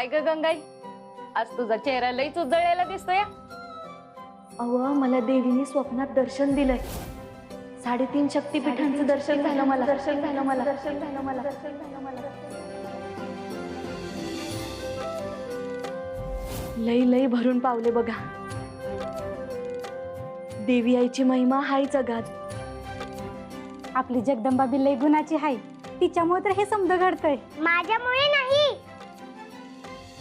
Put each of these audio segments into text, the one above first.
काय ग गंगाई, आज तुझा चेहरा लईच उजळलेला दिसतोय. अहो, मला देवीने स्वप्नात दर्शन दिलंय. 3.5 शक्तिपीठांचं दर्शन झालं मला. लई भरून पावले बघा. देवी आईची महिमा हाय जगात. आपली जगदंबा बी लई गुणाची हाय, तिच्यामुळे तर हे समज घडतंय. माझ्यामुळे नाही,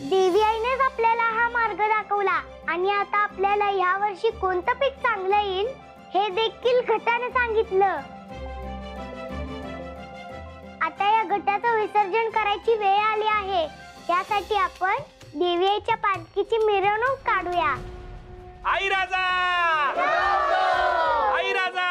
देवी आईनेच आपल्याला हा मार्ग दाखवला. आणि आता आपल्याला या वर्षी कोणतं पीक चांगलं येईल हे देखील घटाने सांगितलं. आता या घटाचं विसर्जन करायची वेळ आली आहे. त्यासाठी आपण देवी आईच्या पालखीची मिरवणूक काढूया. आई राजा, आई राजा.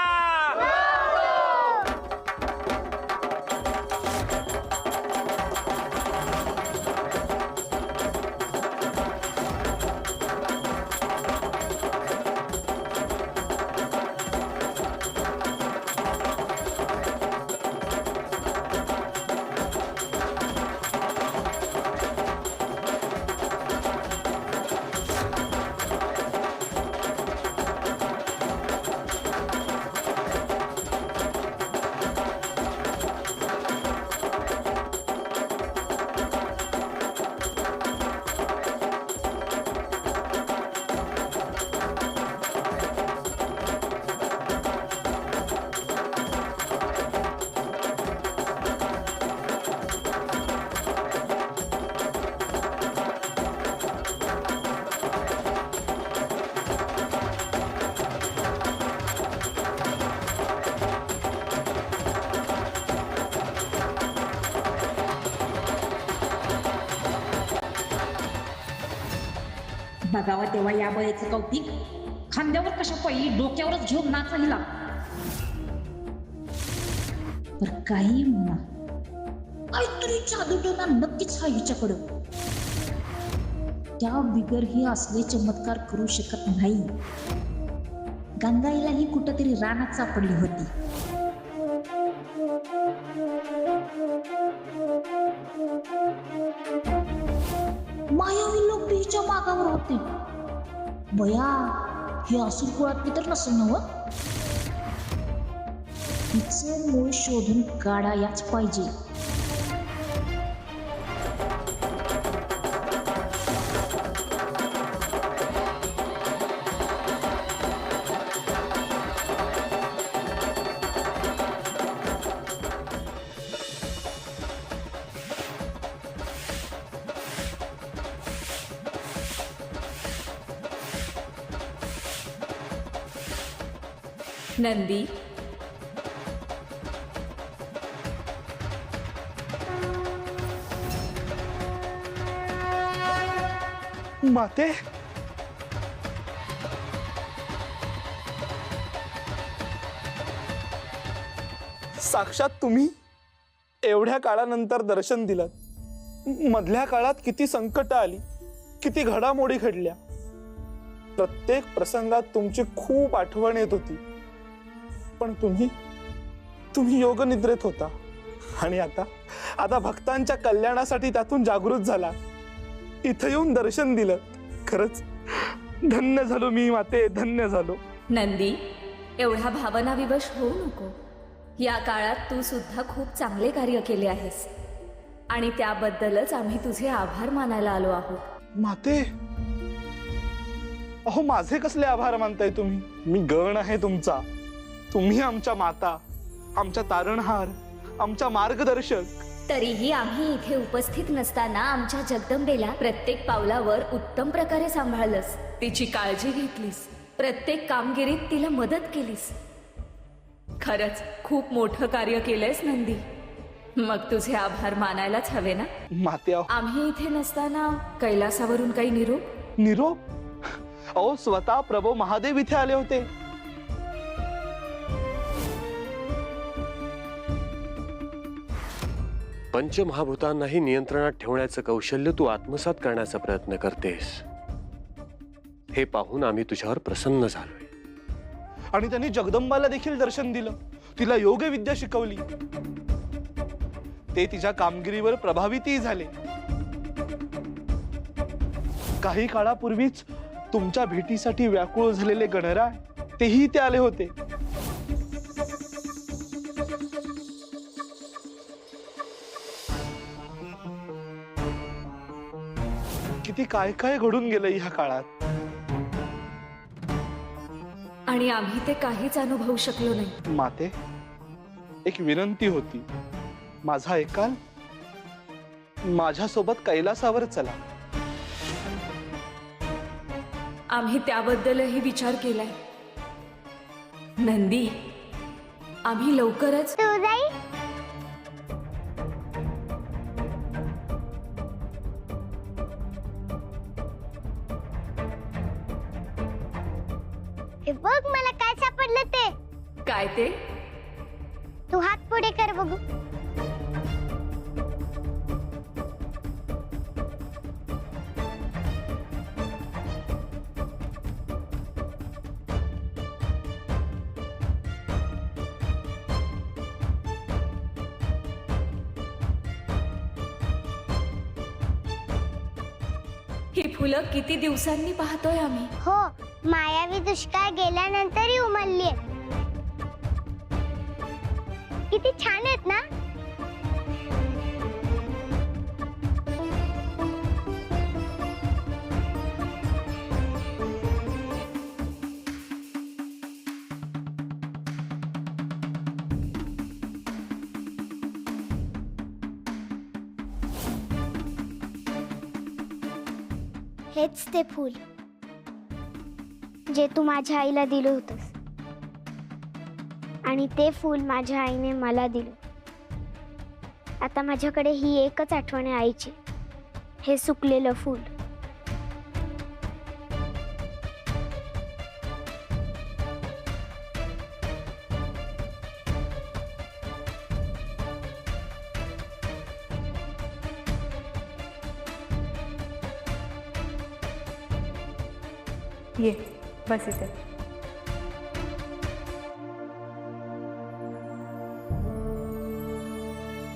बघावा तेव्हा या बळेचं कौतिक. खांद्यावर कशा पहिली डोक्यावरच घेऊन नाचहिला. पर काही म्हणा, काहीतरी जादूटोना नक्कीच हा हिच्याकडं. त्या बिगर ही असले चमत्कार करू शकत नाही. गंगाईला ही कुठंतरी रानात सापडली होती. मायावी लोक हिच्या मागावर होते. बया, हे असुर कुळातली तर नसेल नव. हिचं मूळ शोधून काढायाच पाहिजे. नंदी, माते, साक्षात तुम्ही एवढ्या काळानंतर दर्शन दिलं. मधल्या काळात किती संकट आली, किती घडामोडी घडल्या. प्रत्येक प्रसंगात तुमची खूप आठवण येत होती. पण तुम्ही योग निद्रेत होता. आणि आता भक्तांच्या कल्याणासाठी त्यातून जागृत झाला. इथं येऊन दर्शन दिलं. खरंच धन्य झालो मी माते, धन्य झालो. नंदी, एवढा भावनाविवश होऊ नको. या काळात तू सुद्धा खूप चांगले कार्य केले आहेस आणि त्याबद्दलच आम्ही तुझे आभार मानायला आलो आहोत. माते, अहो माझे कसले आभार मानताय तुम्ही? मी गण आहे तुमचा. तुम्ही आमच्या माता, आमच्या तारणहार, आमच्या मार्गदर्शक. तरीही आम्ही इथे उपस्थित नसताना आमच्या जगदंबेला प्रत्येक पावलावर उत्तम प्रकारे सांभाळलंस. तिची काळजी घेतलीस, प्रत्येक कामगिरीत तिला मदत केलीस. खरंच खूप मोठं कार्य केलंयस नंदी. मग तुझे आभार मानायलाच हवे ना. माते, आम्ही इथे नसताना कैलासावरून काही निरोप? निरोप? अहो स्वतः प्रभू महादेव इथे आले होते. पंचमहाभूतांनाही नियंत्रणात ठेवण्याचं कौशल्य तू आत्मसात करण्याचा प्रयत्न करतेस, हे पाहून आम्ही तुझ्यावर प्रसन्न झालोय. आणि त्यांनी जगदंबाला देखील दर्शन दिलं. तिला योग विद्या शिकवली. ते तिच्या कामगिरीवर प्रभावितही झाले. काही काळापूर्वीच तुमच्या भेटीसाठी व्याकुळ झालेले गणराय तेही ते आले होते. किती काय काय घडून गेलं ह्या काळात, आणि आम्ही ते काहीच अनुभवू शकलो नाही. माते, एक विनंती होती, माझा ऐकाल? माझ्यासोबत कैलासावर चला. आम्ही त्याबद्दलही विचार केलाय. नंदी, आम्ही लवकरच तू जाई हे बघ मला काय सापडलं ते. काय ते? तू हात पुढे कर बघू. ही फुलं किती दिवसांनी पाहतोय आम्ही. हो, मायावी दुष्काळ गेल्यानंतरही उमलली. किती छान आहेत ना. हेच ते फूल जे तू माझ्या आईला दिलं होतंस, आणि ते फूल माझ्या आईने मला दिलं. आता माझ्याकडे ही एकच आठवण आहे आईची, हे सुकलेलं फूल. ये बस इथे.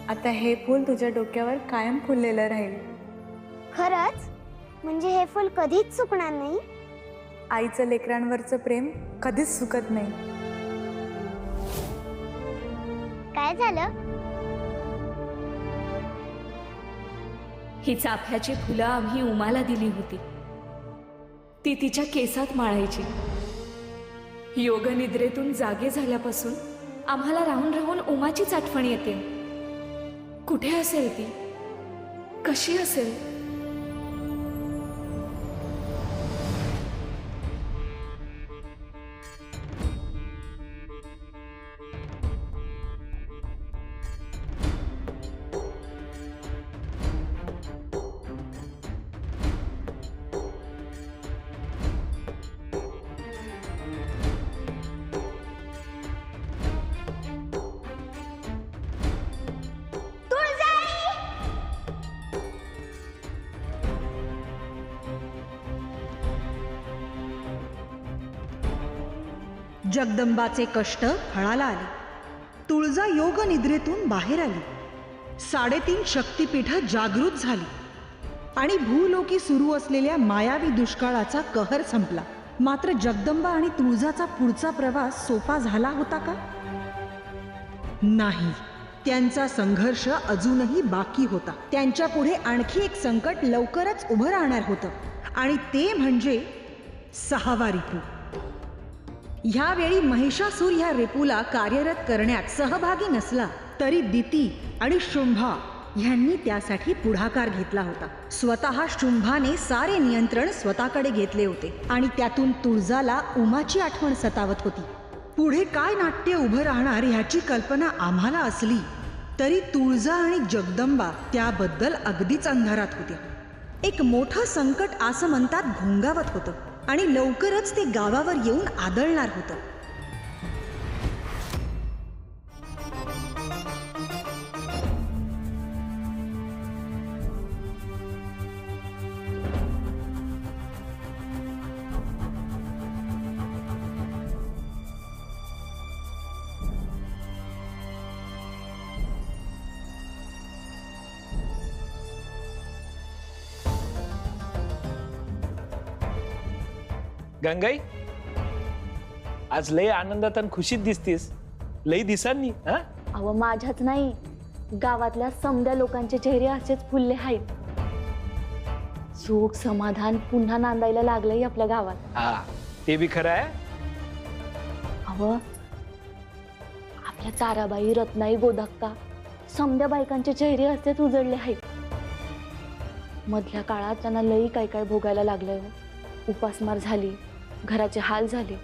आता हे फूल तुझ्या डोक्यावर कायम फुललेलं राहील. खरंच? म्हणजे हे फूल कधीच सुकणार नाही? आईचं लेकरांवरचं प्रेम कधीच सुकत नाही. काय झालं? ही चाफ्याची फुलं आम्ही उमाला दिली होती. ती तिच्या केसात माळायची. योगनिद्रेतून जागे झाल्यापासून आम्हाला राहून राहून उमाचीच आठवण येते. कुठे असेल ती? कशी असेल? जगदंबाचे कष्ट फळाला आले. तुळजा योग निद्रेतून बाहेर आली. 3.5 शक्तिपीठं जागृत झाली आणि भूलोकी सुरू असलेल्या मायावी दुष्काळाचा कहर संपला. मात्र जगदंबा आणि तुळजाचा पुढचा प्रवास सोपा झाला होता का? नाही. त्यांचा संघर्ष अजूनही बाकी होता. त्यांच्या पुढे आणखी एक संकट लवकरच उभं राहणार होतं, आणि ते म्हणजे 6वा रिपू. ह्यावेळी महिषासूर ह्या रिपूला कार्यरत करण्यात सहभागी नसला तरी दिती आणि शुंभा ह्यांनी त्यासाठी पुढाकार घेतला होता. स्वतः शुंभाने सारे नियंत्रण स्वतःकडे घेतले होते आणि त्यातून तुळजाला उमाची आठवण सतावत होती. पुढे काय नाट्य उभं राहणार ह्याची कल्पना आम्हाला असली तरी तुळजा आणि जगदंबा त्याबद्दल अगदीच अंधारात होत्या. एक मोठं संकट आसमंतात घोंगावत होतं आणि लवकरच ते गावावर येऊन आदळणार होतं. गंगाई, आज लय आनंदात आणि खुशीत दिसतीस. लय दिसांनी. हा, अहो माझ्याच नाही, गावातल्या समद्या लोकांचे चेहरे असेच फुलले आहेत. सुख समाधान पुन्हा नांदायला लागलंय आपल्या गावात. हा, ते बी खरं आहे. अहो आपल्या ताराबाई, रत्नाई, गोदाक्का समद्या बायकांचे चेहरे असेच उजळले आहेत. मधल्या काळात त्यांना लई काय काय भोगायला लागलंय. उपासमार झाली, घराचे हाल झाले,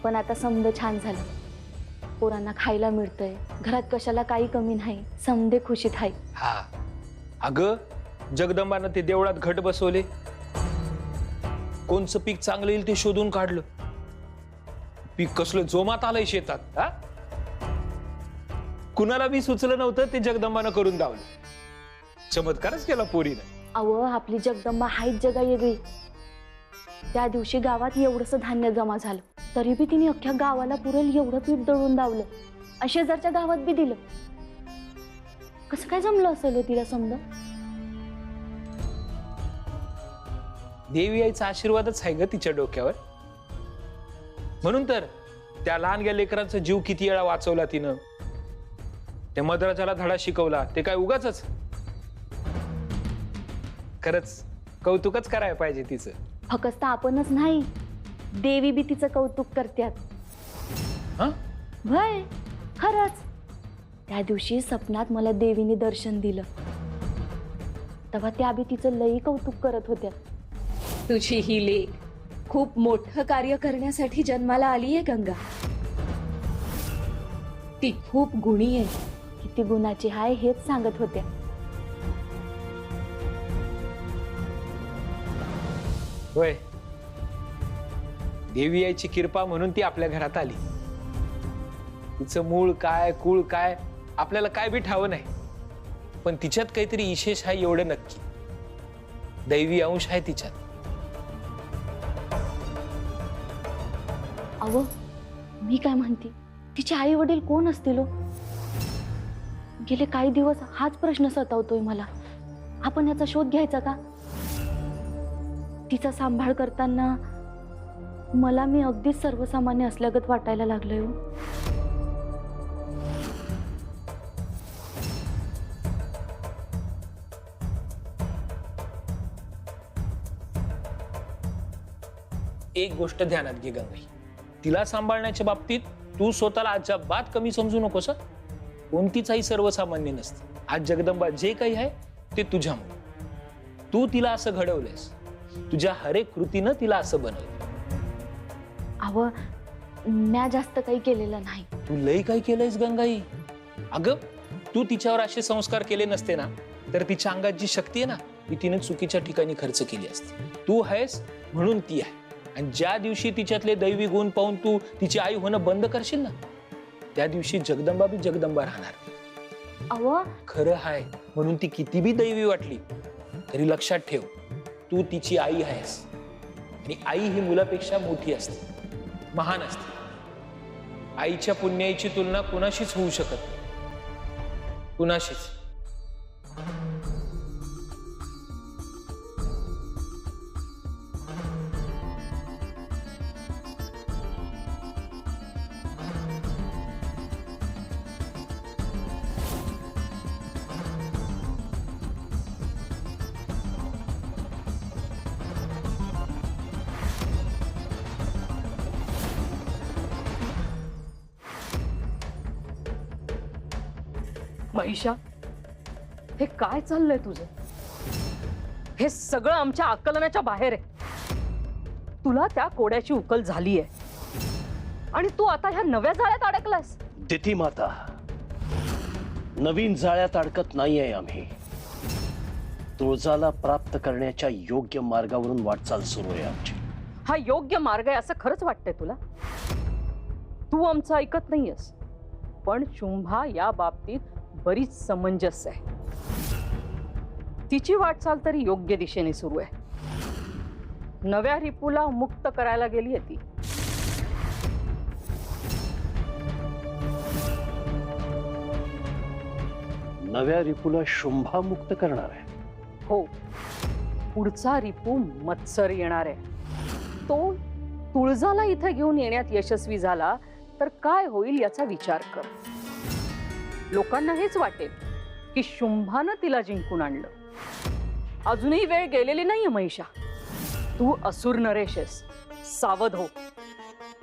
पण आता समद छान झालं. पोरांना खायला मिळतंय, घरात कशाला काही कमी नाही, समदे खुशीत आहे. हा, अगं जगदंबानं ते देवळात घट बसवले. कोणचं पीक चांगलं येईल ते शोधून काढलं. पीक कसलं जोमात आलंय शेतात. हा, कुणाला बी सुचलं नव्हतं ते जगदंबानं करून दावलं. चमत्कारच केला पोरीनं. अहो आपली जगदंबा हायच जगा वेगळी. त्या दिवशी गावात एवढंसं धान्य जमा झालं, तरी बी तिने अख्ख्या गावाला पुरेल एवढं पीठ दळून दावलं आणि शेजारच्या गावात बी दिलं. कसं काय जमलं असेल तिला समजा. देवी आईचा आशीर्वादच आहे ग तिच्या डोक्यावर. म्हणून तर त्या लहानग्या लेकरांचा जीव किती वेळा वाचवला तिनं. त्या मद्राजाला धडा शिकवला, ते काय उगाचच. खरंच कौतुकच करायला पाहिजे तिचं. फक्त आपणच नाही, देवी बी तिचं कौतुक करतात. हा, भय खरंच. त्या दिवशी स्वप्नात मला देवीने दर्शन दिलं, तेव्हा त्या बी तिचं लई कौतुक करत होत्या. तुझी ही लेक खूप मोठं कार्य करण्यासाठी जन्माला आली आहे गंगा. ती खूप गुणी आहे. किती गुणाची हाय हेच सांगत होत्या. होय, देवी आईची कृपा म्हणून ती आपल्या घरात आली. तिचं मूळ काय, कुळ काय आपल्याला काय बी ठावं नाही, पण तिच्यात काहीतरी विशेष आहे एवढं नक्की. दैवी अंश आहे तिच्यात. अहो मी काय म्हणते, तिचे आई वडील कोण असतील हो? गेले काही दिवस हाच प्रश्न सतावतोय मला. आपण याचा शोध घ्यायचा का? तिचा सांभाळ करताना मला मी अगदीच सर्वसामान्य असल्यागत वाटायला लागलोय हो. एक गोष्ट ध्यानात घे गंगाई, तिला सांभाळण्याच्या बाबतीत तू स्वतःला अजिबात कमी समजू नकोस. कोणतीच आई सर्वसामान्य नसते. आज जगदंबा जे काही आहे ते तुझ्यामुळे. तू तिला असं घडवलंयस, तुझ्या हरेक कृतीनं तिला असं बनवलं. अहो म्या जास्त काही केलेलं नाही. तू लय काय केलंयस गंगाई. अगं तू तिच्यावर असे संस्कार केले नसते ना, तर तिच्या अंगात जी शक्ती आहे ना, ती तिने चुकीच्या ठिकाणी खर्च केली असते. तू आहेस म्हणून ती आहे, आणि ज्या दिवशी तिच्यातले दैवी गुण पाहून तू तिची आई होणं बंद करशील ना, त्या दिवशी जगदंबा बी जगदंबा राहणार. अहो खरं आहे म्हणून ती किती बी दैवी वाटली तरी लक्षात ठेव, तू तिची आई आहेस. आणि आई ही मुलापेक्षा मोठी असते, महान असते. आईच्या पुण्याईची तुलना कुणाशीच होऊ शकत नाही, कुणाशीच. महिषा, हे काय चाललंय तुझं? हे सगळं आमच्या आकलनाच्या बाहेर आहे. तुला त्या कोड्याची उकल झालीये आणि तू आता ह्या नव्या जाळ्यात अडकलास. तिथी माता, नवीन जाळ्यात अडकत नाहीये आम्ही. तुळजाला प्राप्त करण्याच्या योग्य मार्गावरून वाटचाल सुरू आहे आमची. हा योग्य मार्ग आहे असं खरंच वाटतंय तुला? तू आमचं ऐकत नाहीयस, पण शुंभा या बाबतीत बरीच समंजस आहे. तिची वाटचाल तरी योग्य दिशेने सुरू आहे. नव्या रिपूला मुक्त करायला गेली ती. नव्या रिपूला शुंभा मुक्त करणार आहे? हो, पुढचा रिपू मत्सर येणार आहे. तो तुळजाला इथे घेऊन येण्यात यशस्वी झाला तर काय होईल याचा विचार कर. लोकांना हेच वाटेल की शुंभानं तिला जिंकून आणलं. अजूनही वेळ गेलेली नाहीये महिषा. तू असुर नरेश आहेस. सावध हो.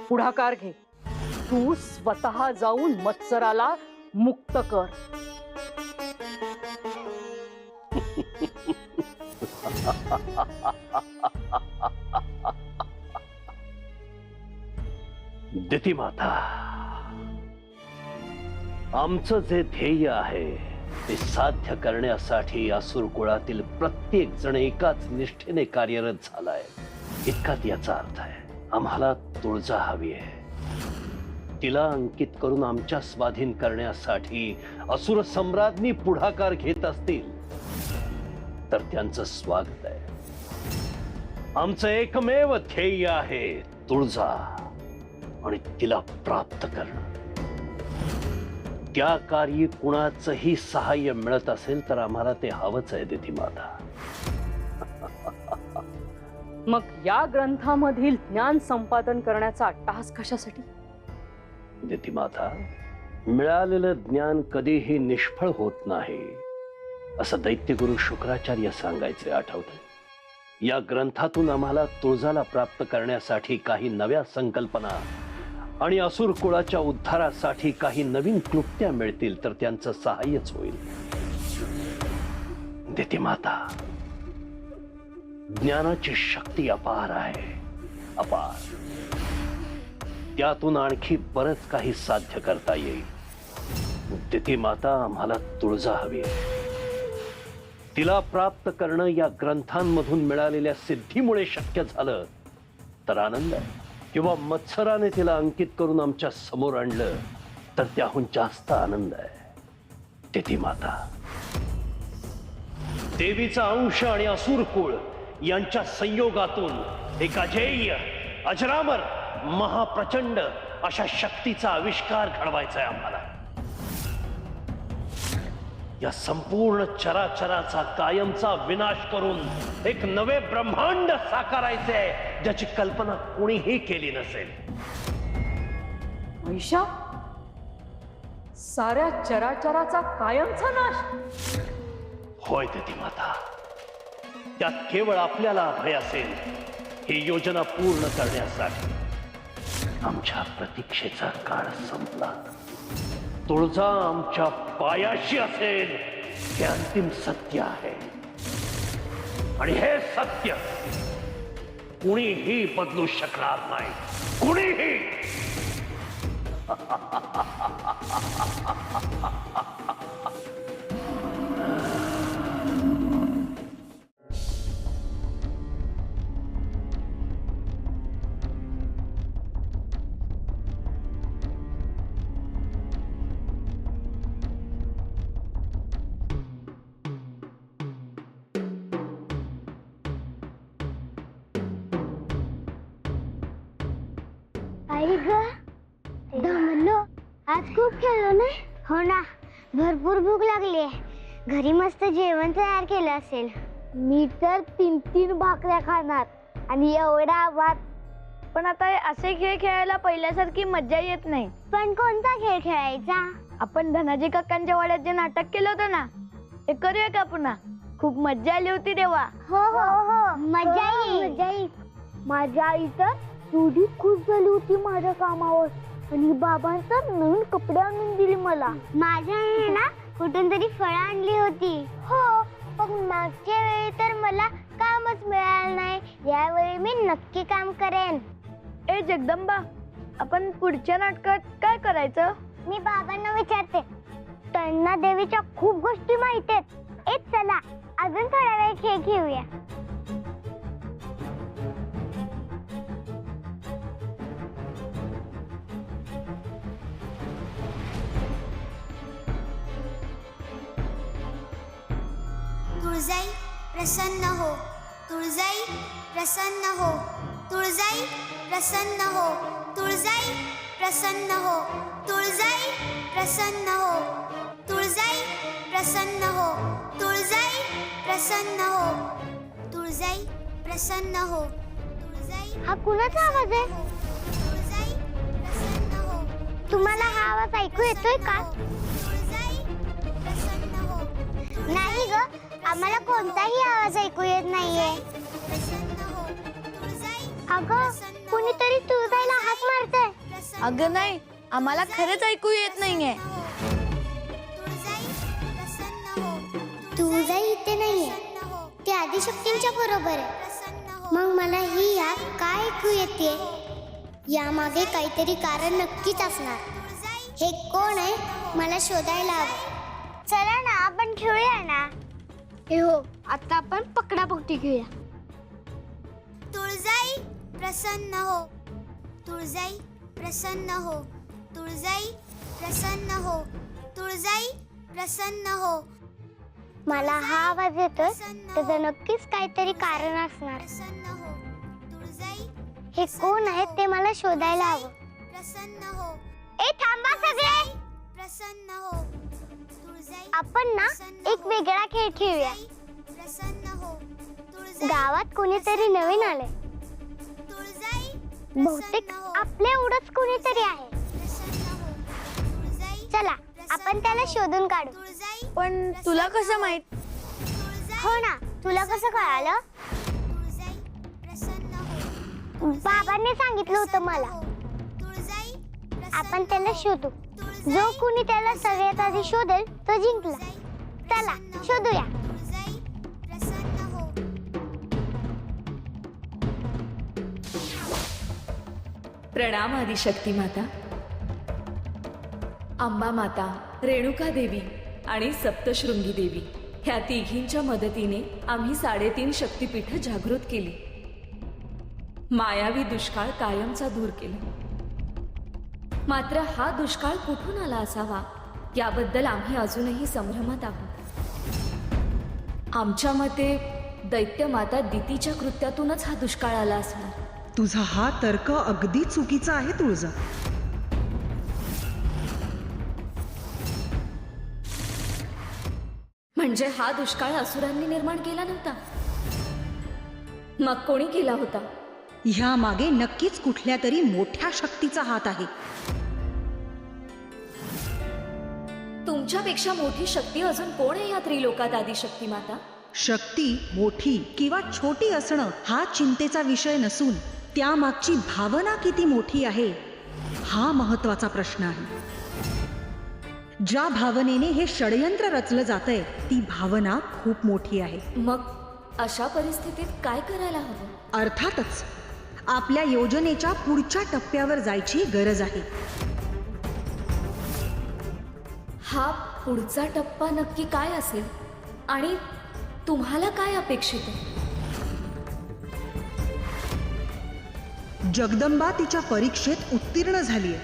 पुढाकार घे. तू स्वतः जाऊन मत्सराला मुक्त कर. दिती माता, आमचं जे ध्येय आहे ते साध्य करण्यासाठी असुर कुळातील प्रत्येक जण एकाच निष्ठेने कार्यरत झालाय. इतकाच याचा अर्थ आहे. आम्हाला तुळजा हवी आहे. तिला अंकित करून आमच्या स्वाधीन करण्यासाठी असुर सम्राज्ञी पुढाकार घेत असतील तर त्यांचं स्वागत आहे. आमचं एकमेव ध्येय आहे तुळजा आणि तिला प्राप्त करणं. त्या कार्य कुणाचंही सहाय्य मिळत असेल तर आम्हाला ते हवंच आहे दिती माता. मग या ग्रंथामधील ज्ञान संपादन करण्याचा अट्टहास कशासाठी? दिती माता, मिळालेलं ज्ञान कधीही निष्फळ होत नाही असं दैत्यगुरु शुक्राचार्य सांगायचे, आठवतंय? या ग्रंथातून आम्हाला तुळजाला प्राप्त करण्यासाठी काही नव्या संकल्पना आणि असुर कुळाच्या उद्धारासाठी काही नवीन क्लुप्त्या मिळतील तर त्यांचं सहाय्यच होईल. दिती माता, ज्ञानाची शक्ती अपार आहे, अपार. त्यातून आणखी बरंच काही साध्य करता येईल. दिती माता, आम्हाला तुळजा हवी आहे. तिला प्राप्त करणं या ग्रंथांमधून मिळालेल्या सिद्धीमुळे शक्य झालं तर आनंद आहे, किंवा मत्सराने तिला अंकित करून आमच्या समोर आणलं तर त्याहून जास्त आनंद आहे. दिती माता, देवीचा अंश आणि असुर कुळ यांच्या संयोगातून एक अजेय, अजरामर, महाप्रचंड अशा शक्तीचा आविष्कार घडवायचा आहे आम्हाला. या संपूर्ण चराचराचा कायमचा विनाश करून एक नवे ब्रह्मांड साकारायचे आहे ज्याची कल्पना कोणीही केली नसेल. महिषा, साऱ्या चराचराचा कायमचा नाश? होय दिती माता. त्यात केवळ आपल्याला अभय असेल. ही योजना पूर्ण करण्यासाठी आमच्या प्रतीक्षेचा काळ संपला. तुळजा आमच्या पायाशी असेल हे अंतिम सत्य आहे आणि हे सत्य कुणीही बदलू शकणार नाही. कुणीही. आई ग, दमलो. आज खूप खेळलो ना. हो ना, भरपूर भूक लागली. घरी मस्त जेवण तयार केलं असेल. मी तर 3-3 भाकऱ्या खाणार आणि एवढा भात. पण आता असे खेळ खेळायला पहिल्यासारखी मज्जा येत नाही. पण कोणता खेळ खेळायचा? आपण धनाजी काकांच्या वाड्यात जे नाटक केलं होतं ना, ते करूया का पुन्हा? खूप मज्जा आली होती तेव्हा. हो हो हो, मजा येईल. माझ्या आई तर एवढी खुश झाली होती माझ्या कामावर आणि बाबांचं नवीन कपडे आणून दिली मला. माझ्या आईने ना कुठून तरी फळं आणली होती. हो, पण मागच्या वेळी तर मला कामच मिळालं नाही. यावेळी मी नक्की काम करेन. ए जगदंबा, आपण पुढच्या नाटकात काय करायचं? मी बाबांना विचारते. त्यांना देवीच्या खूप गोष्टी माहिती आहेत. चला अजून थोडा वेळ खेळ खेळूया. तुळजाई प्रसन्न हो, तुळजाई प्रसन्न हो, तुळजाई प्रसन्न हो, तुळजाई प्रसन्न हो, तुळजाई प्रसन्न हो, तुळजाई प्रसन्न हो, तुळजाई प्रसन्न हो, तुळजाई प्रसन्न हो, तुळजाई हा कुणाचा आवाज आहे? तुळजाई प्रसन्न हो. तुम्हाला हा आवाज ऐकू येतोय का? तुळजाई प्रसन्न हो. नाही ग, आम्हाला कोणताही आवाज ऐकू येत नाहीये. प्रसन्न हो. तुळजाई अगं, कुणीतरी तुळजाईला हाक मारतंय. अगं नाही, आम्हाला खरंच ऐकू येत नाहीये. तुळजाई प्रसन्न हो. तुळजाई इथे नाहीये, ती आदिशक्तींच्या बरोबर आहे. मग मला ही यात काय ऐकू येते? यामागे काहीतरी कारण नक्कीच असणार. हे कोण आहे मला शोधायला हवं. चला ना, आपण खेळूया ना. हो, आता आपण पकडापकडी खेळूया. तुळजाई प्रसन्न हो. तुळजाई प्रसन्न हो. तुळजाई प्रसन्न हो. तुळजाई प्रसन्न हो. मला हा आवाज येतोय, त्याचं नक्कीच काहीतरी कारण असणार. प्रसन्न हो. तुळजाई हे कोण आहे ते मला शोधायला हवं. प्रसन्न हो. ए थांबा सगळे, प्रसन्न हो. तुळजाई आपण ना एक वेगळा खेळ खेळूया. प्रसन्न हो. तुळजाई गावात कोणीतरी नवीन आले. तुळजाई बहुतेक आपल्या एवढंच कोणीतरी आहे. प्रसन्न हो. तुळजाई चला, आपण त्याला शोधून काढू. तुळजाई पण तुला कसं माहित? हो ना, तुला कसं कळालं? तुळजाई प्रसन्न हो. बाबांनी सांगितलं होतं मला. तुळजाई आपण त्याला शोधू. जो कोणी त्याला सगळ्यात आधी शोधेल तो जिंकला. चला शोधूया. तुळजाई प्रसन्न हो. प्रणाम आदिशक्ती माता. अंबा माता, रेणुका देवी आणि सप्तशृंगी देवी ह्या तिघींच्या मदतीने आम्ही 3.5 शक्तिपीठ जागृत केली. मायावी दुष्काळ कायमचा दूर केला. मात्र हा दुष्काळ कुठून आला असावा याबद्दल आम्ही अजूनही संभ्रमात आहोत. आमच्या मते दैत्य माता दितीच्या कृत्यातूनच हा दुष्काळ आला असणार. तुझा हा तर्क अगदी चुकीचा आहे तुळजा. म्हणजे हा दुष्काळ असुरांनी निर्माण केला नव्हता, मग कोणी केला होता? ह्या मागे नक्कीच कुठल्या तरी मोठ्या शक्तीचा हात आहे. तुमच्यापेक्षा मोठी शक्ती अजून कोण आहे या त्रिलोकात आदिशक्ती माता? शक्ती मोठी किंवा छोटी असणं हा चिंतेचा विषय नसून त्यामागची भावना किती मोठी आहे हा महत्वाचा प्रश्न आहे. ज्या भावनेने हे षडयंत्र रचलं जातंय ती भावना खूप मोठी आहे. मग अशा परिस्थितीत काय करायला हवं? अर्थातच आपल्या योजनेच्या पुढच्या टप्प्यावर जायची गरज आहे. हा पुढचा टप्पा नक्की काय असेल आणि तुम्हाला काय अपेक्षित आहे? जगदंबा तिच्या परीक्षेत उत्तीर्ण झालीय,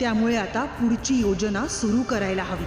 त्यामुळे आता पुढची योजना सुरू करायला हवी.